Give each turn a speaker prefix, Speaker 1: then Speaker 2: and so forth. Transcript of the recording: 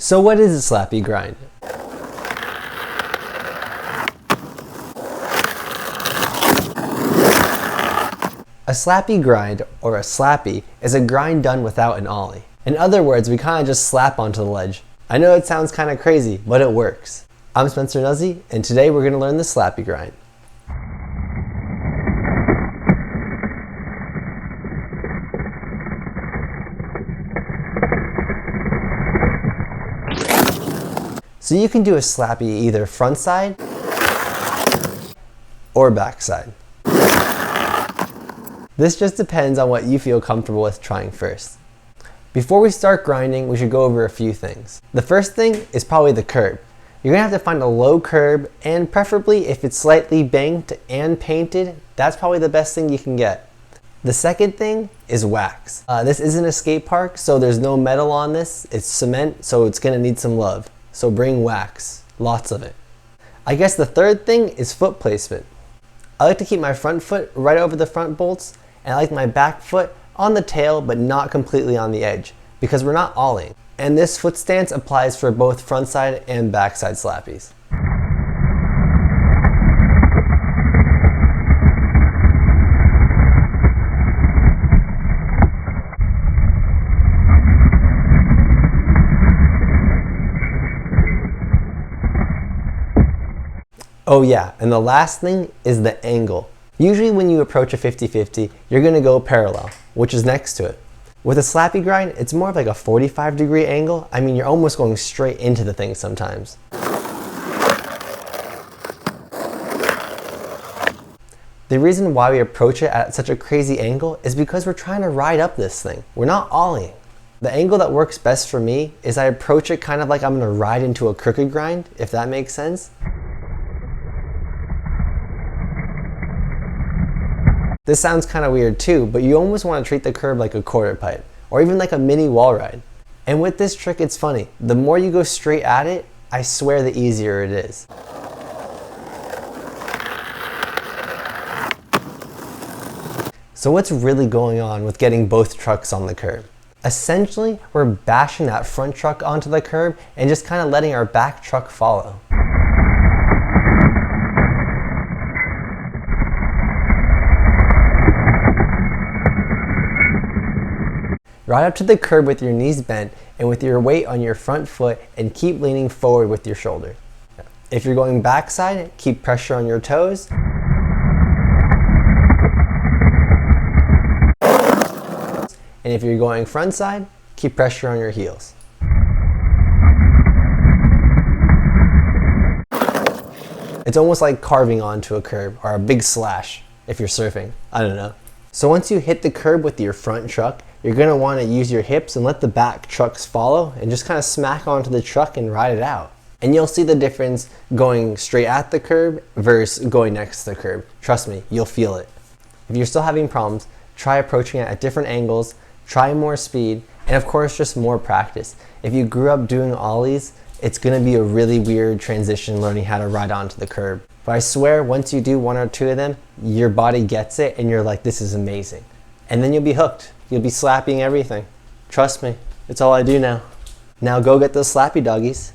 Speaker 1: So what is a slappy grind? A slappy grind, or a slappy, is a grind done without an ollie. In other words, we kind of just slap onto the ledge. I know it sounds kind of crazy, but it works. I'm Spencer Nuzzi, and today we're going to learn the slappy grind. So you can do a slappy either frontside or backside. This just depends on what you feel comfortable with trying first. Before we start grinding, we should go over a few things. The first thing is probably the curb. You're gonna have to find a low curb, and preferably if it's slightly banked and painted, that's probably the best thing you can get. The second thing is wax. This isn't a skate park, so there's no metal on this. It's cement, so it's gonna need some love. So bring wax, lots of it. I guess the third thing is foot placement. I like to keep my front foot right over the front bolts, and I like my back foot on the tail but not completely on the edge because we're not ollieing. And this foot stance applies for both frontside and backside slappies. Oh yeah, and the last thing is the angle. Usually when you approach a 50-50, you're gonna go parallel, which is next to it. With a slappy grind, it's more of like a 45-degree angle. I mean, you're almost going straight into the thing sometimes. The reason why we approach it at such a crazy angle is because we're trying to ride up this thing. We're not ollieing. The angle that works best for me is I approach it kind of like I'm gonna ride into a crooked grind, if that makes sense. This sounds kind of weird too, but you almost want to treat the curb like a quarter pipe, or even like a mini wall ride. And with this trick, it's funny. The more you go straight at it, I swear the easier it is. So what's really going on with getting both trucks on the curb? Essentially, we're bashing that front truck onto the curb and just kind of letting our back truck follow. Ride up to the curb with your knees bent and with your weight on your front foot, and keep leaning forward with your shoulder. If you're going backside, keep pressure on your toes. And if you're going frontside, keep pressure on your heels. It's almost like carving onto a curb, or a big slash if you're surfing. I don't know. So once you hit the curb with your front truck, you're gonna wanna use your hips and let the back trucks follow and just kind of smack onto the truck and ride it out. And you'll see the difference going straight at the curb versus going next to the curb. Trust me, you'll feel it. If you're still having problems, try approaching it at different angles, try more speed, and of course just more practice. If you grew up doing ollies, it's gonna be a really weird transition learning how to ride onto the curb. But I swear, once you do one or two of them, your body gets it and you're like, this is amazing. And then you'll be hooked. You'll be slapping everything. Trust me, it's all I do now. Now go get those slappy doggies.